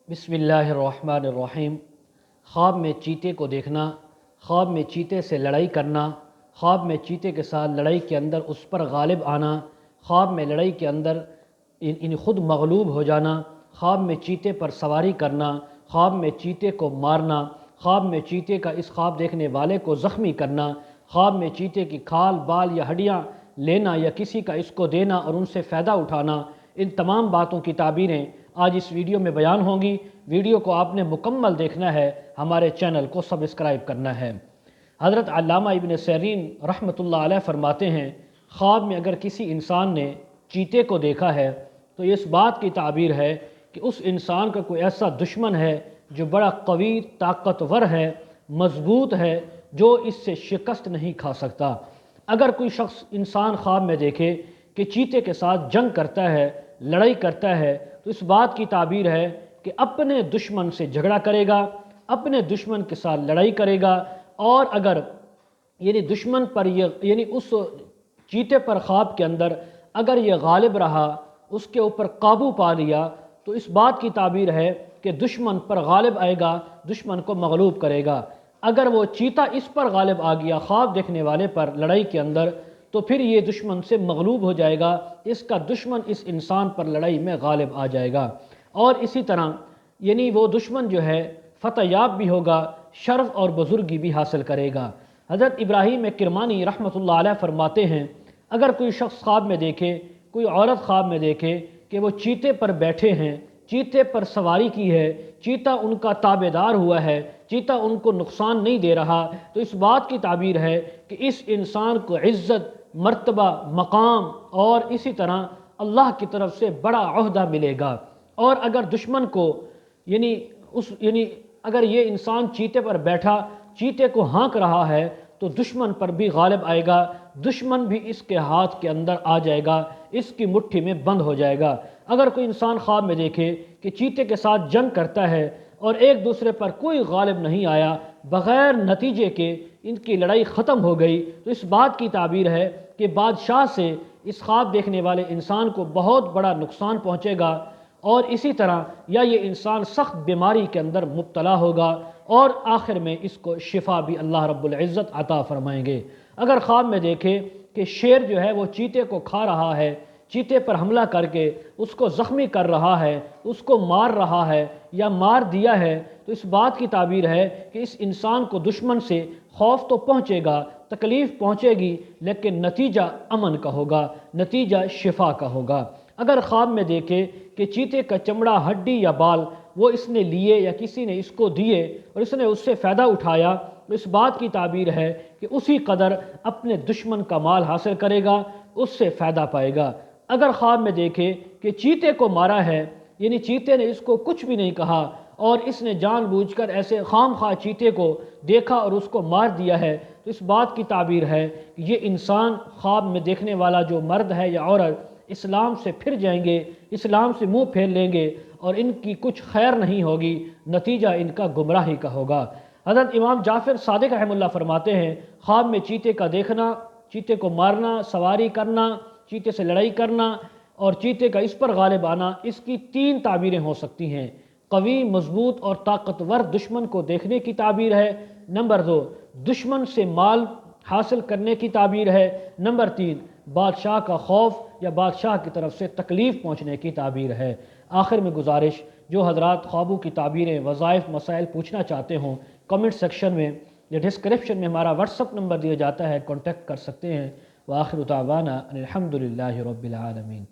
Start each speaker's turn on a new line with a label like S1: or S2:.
S1: बिस्मिल्लाहिर्रहमानिर्रहीम। ख्वाब में चीते को देखना, ख्वाब में चीते से लड़ाई करना, ख्वाब में चीते के साथ लड़ाई के अंदर उस पर गालिब आना, ख्वाब में लड़ाई के अंदर इन खुद मगलूब हो जाना, ख्वाब में चीते पर सवारी करना, ख्वाब में चीते को मारना, ख्वाब में चीते का इस ख्वाब देखने वाले को ज़ख्मी करना, ख्वाब में चीते की खाल बाल या हड्डियाँ लेना या किसी का इसको देना और उनसे फ़ायदा उठाना, इन तमाम बातों की ताबीरें आज इस वीडियो में बयान होंगी। वीडियो को आपने मुकम्मल देखना है, हमारे चैनल को सब्सक्राइब करना है। हज़रत अल्लामा इब्न सीरीन रहमतुल्लाह अलैह फरमाते हैं, ख्वाब में अगर किसी इंसान ने चीते को देखा है तो ये इस बात की ताबीर है कि उस इंसान का कोई ऐसा दुश्मन है जो बड़ा कवी, ताकतवर है, मजबूत है, जो इससे शिकस्त नहीं खा सकता। अगर कोई शख्स इंसान ख्वाब में देखे कि चीते के साथ जंग करता है, लड़ाई करता है, तो इस बात की ताबीर है कि अपने दुश्मन से झगड़ा करेगा, अपने दुश्मन के साथ लड़ाई करेगा, और अगर दुश्मन पर ये उस चीते पर ख्वाब के अंदर अगर ये गालिब रहा, उसके ऊपर काबू पा लिया, तो इस बात की ताबीर है कि दुश्मन पर गालिब आएगा, दुश्मन को मगलूब करेगा। अगर वो चीता इस पर गालिब आ गया ख्वाब देखने वाले पर लड़ाई के अंदर, तो फिर ये दुश्मन से मगलूब हो जाएगा, इसका दुश्मन इस इंसान पर लड़ाई में गालिब आ जाएगा। और इसी तरह वो दुश्मन जो है फतयाब भी होगा, शर्फ और बुजुर्गी भी हासिल करेगा। हज़रत इब्राहीम किरमानी रहमतुल्लाह अलैह फरमाते हैं, अगर कोई शख्स ख्वाब में देखे, कोई औरत ख्वाब में देखे कि वो चीते पर बैठे हैं, चीते पर सवारी की है, चीता उनका ताबेदार हुआ है, चीता उनको नुकसान नहीं दे रहा, तो इस बात की ताबीर है कि इस इंसान को इज़्ज़त, मर्तबा, मकाम और इसी तरह अल्लाह की तरफ से बड़ा ओहदा मिलेगा। और अगर दुश्मन को अगर ये इंसान चीते पर बैठा, चीते को हाँक रहा है, तो दुश्मन पर भी गालिब आएगा, दुश्मन भी इसके हाथ के अंदर आ जाएगा, इसकी मुट्ठी में बंद हो जाएगा। अगर कोई इंसान ख्वाब में देखे कि चीते के साथ जंग करता है और एक दूसरे पर कोई गालिब नहीं आया, बग़ैर नतीजे के इनकी लड़ाई ख़त्म हो गई, तो इस बात की ताबीर है कि बादशाह से इस ख्वाब देखने वाले इंसान को बहुत बड़ा नुकसान पहुँचेगा, और इसी तरह ये इंसान सख्त बीमारी के अंदर मुब्तला होगा और आखिर में इसको शिफा भी अल्लाह रब्बुल इज़्ज़त अता फरमाएंगे। अगर ख्वाब में देखे कि शेर जो है वो चीते को खा रहा है, चीते पर हमला करके उसको ज़ख्मी कर रहा है, उसको मार रहा है या मार दिया है, तो इस बात की ताबीर है कि इस इंसान को दुश्मन से खौफ तो पहुँचेगा, तकलीफ़ पहुँचेगी, लेकिन नतीजा अमन का होगा, नतीजा शिफा का होगा। अगर ख्वाब में देखे कि चीते का चमड़ा, हड्डी या बाल वो इसने लिए या किसी ने इसको दिए और इसने उससे फ़ायदा उठाया, तो इस बात की ताबीर है कि उसी कदर अपने दुश्मन का माल हासिल करेगा, उससे फ़ायदा पाएगा। अगर ख्वाब में देखे कि चीते को मारा है, चीते ने इसको कुछ भी नहीं कहा और इसने जानबूझकर ऐसे खामखा चीते को देखा और उसको मार दिया है, तो इस बात की ताबीर है कि ये इंसान ख्वाब में देखने वाला जो मर्द है या औरत इस्लाम से फिर जाएंगे, इस्लाम से मुंह फेर लेंगे और इनकी कुछ खैर नहीं होगी, नतीजा इनका गुमराही का होगा। हज़रत इमाम जाफ़र सादिक़ रहमतुल्लाह फरमाते हैं, ख्वाब में चीते का देखना, चीते को मारना, सवारी करना, चीते से लड़ाई करना और चीते का इस पर गालिब आना, इसकी 3 ताबीरें हो सकती हैं। कवी, मजबूत और ताकतवर दुश्मन को देखने की ताबीर है। नंबर 2, दुश्मन से माल हासिल करने की ताबीर है। नंबर 3, बादशाह का खौफ या बादशाह की तरफ से तकलीफ़ पहुँचने की ताबीर है। आखिर में गुजारिश, जो हज़रात ख्वाबों की ताबीरें, वज़ाइफ, मसाइल पूछना चाहते हों, कमेंट सेक्शन में या डिस्क्रिप्शन में हमारा व्हाट्सअप नंबर दिया जाता है, कॉन्टेक्ट कर सकते हैं। व आखिर दावाना अनिल हम्दुलिल्लाहि रब्बिल आलमीन।